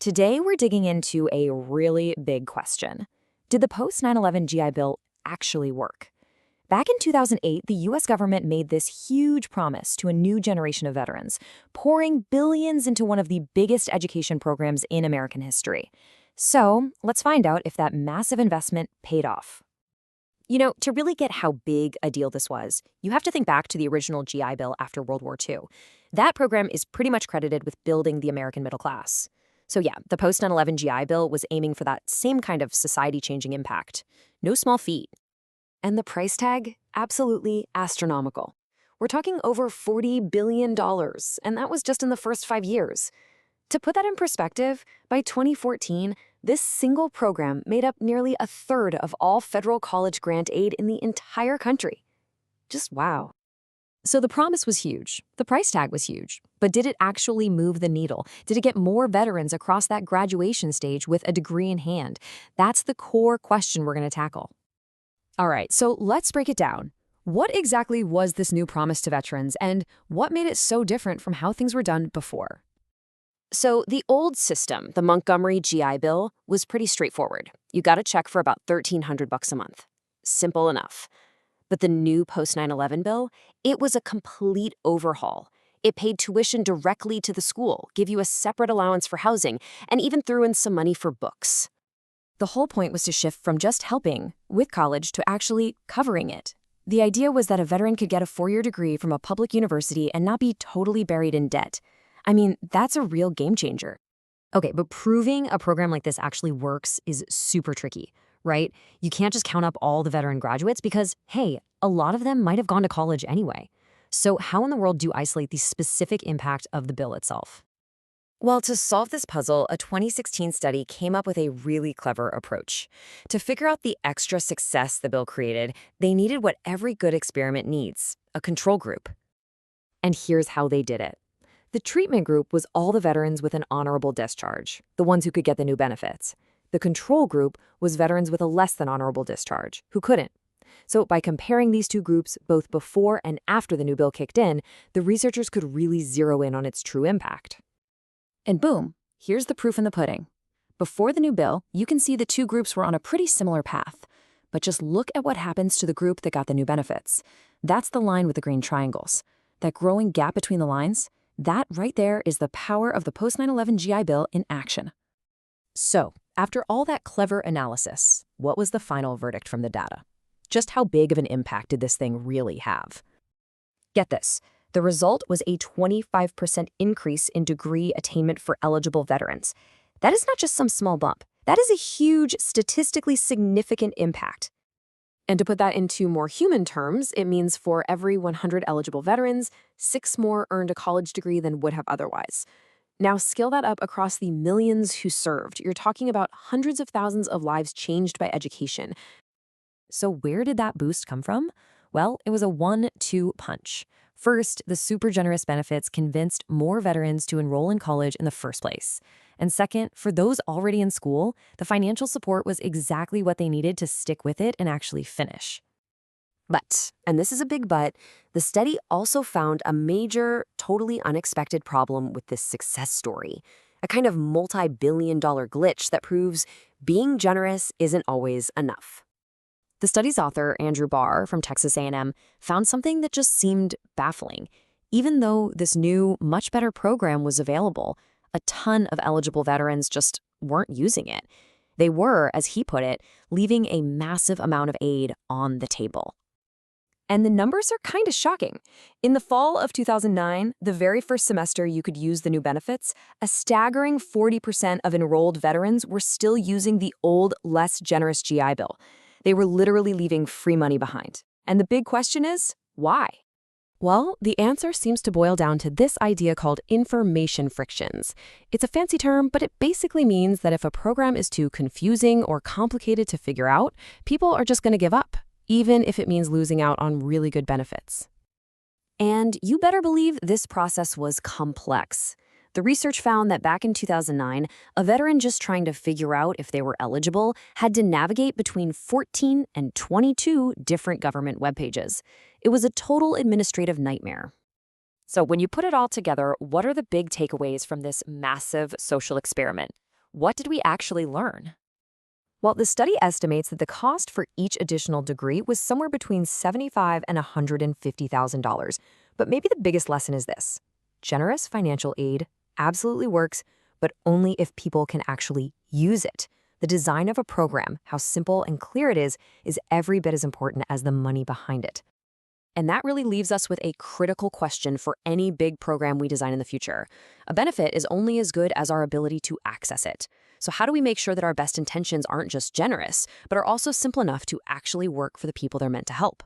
Today, we're digging into a really big question. Did the post-9/11 GI Bill actually work? Back in 2008, the U.S. government made this huge promise to a new generation of veterans, pouring billions into one of the biggest education programs in American history. So, let's find out if that massive investment paid off. To really get how big a deal this was, you have to think back to the original GI Bill after World War II. That program is pretty much credited with building the American middle class. So yeah, the post-9/11 GI Bill was aiming for that same kind of society-changing impact. No small feat. And the price tag? Absolutely astronomical. We're talking over $40 billion, and that was just in the first 5 years. To put that in perspective, by 2014, this single program made up nearly a third of all federal college grant aid in the entire country. Just wow. So the promise was huge. The price tag was huge. But did it actually move the needle? Did it get more veterans across that graduation stage with a degree in hand? That's the core question we're going to tackle. All right, so let's break it down. What exactly was this new promise to veterans, and what made it so different from how things were done before? So the old system, the Montgomery GI Bill, was pretty straightforward. You got a check for about $1,300 a month. Simple enough. But the new post-9/11 bill, it was a complete overhaul. It paid tuition directly to the school, gave you a separate allowance for housing, and even threw in some money for books. The whole point was to shift from just helping with college to actually covering it. The idea was that a veteran could get a 4-year degree from a public university and not be totally buried in debt. I mean, that's a real game changer. Okay, but proving a program like this actually works is super tricky, right? You can't just count up all the veteran graduates because, hey, a lot of them might have gone to college anyway. So how in the world do you isolate the specific impact of the bill itself? Well, to solve this puzzle, a 2016 study came up with a really clever approach. To figure out the extra success the bill created, they needed what every good experiment needs, a control group. And here's how they did it. The treatment group was all the veterans with an honorable discharge, the ones who could get the new benefits. The control group was veterans with a less than honorable discharge, who couldn't. So by comparing these two groups both before and after the new bill kicked in, the researchers could really zero in on its true impact. And boom, here's the proof in the pudding. Before the new bill, you can see the two groups were on a pretty similar path. But just look at what happens to the group that got the new benefits. That's the line with the green triangles. That growing gap between the lines, that right there is the power of the post-9/11 GI Bill in action. So, after all that clever analysis, what was the final verdict from the data? Just how big of an impact did this thing really have? Get this. The result was a 25% increase in degree attainment for eligible veterans. That is not just some small bump. That is a huge, statistically significant impact. And to put that into more human terms, it means for every 100 eligible veterans, 6 more earned a college degree than would have otherwise. Now scale that up across the millions who served. You're talking about hundreds of thousands of lives changed by education. So where did that boost come from? Well, it was a 1-2 punch. First, the super generous benefits convinced more veterans to enroll in college in the first place. And second, for those already in school, the financial support was exactly what they needed to stick with it and actually finish. But, and this is a big but, the study also found a major, totally unexpected problem with this success story. A kind of multi-billion-dollar glitch that proves being generous isn't always enough. The study's author, Andrew Barr from Texas A&M, found something that just seemed baffling. Even though this new, much better program was available, a ton of eligible veterans just weren't using it. They were, as he put it, leaving a massive amount of aid on the table. And the numbers are kind of shocking. In the fall of 2009, the very first semester you could use the new benefits, a staggering 40% of enrolled veterans were still using the old, less generous GI Bill. They were literally leaving free money behind. And the big question is, why? Well, the answer seems to boil down to this idea called information frictions. It's a fancy term, but it basically means that if a program is too confusing or complicated to figure out, people are just going to give up, even if it means losing out on really good benefits. And you better believe this process was complex. The research found that back in 2009, a veteran just trying to figure out if they were eligible had to navigate between 14 and 22 different government web pages. It was a total administrative nightmare. So when you put it all together, what are the big takeaways from this massive social experiment? what did we actually learn? Well, the study estimates that the cost for each additional degree was somewhere between $75,000 and $150,000. But maybe the biggest lesson is this: generous financial aid absolutely works, but only if people can actually use it. The design of a program, how simple and clear it is every bit as important as the money behind it. And that really leaves us with a critical question for any big program we design in the future. A benefit is only as good as our ability to access it. So how do we make sure that our best intentions aren't just generous, but are also simple enough to actually work for the people they're meant to help?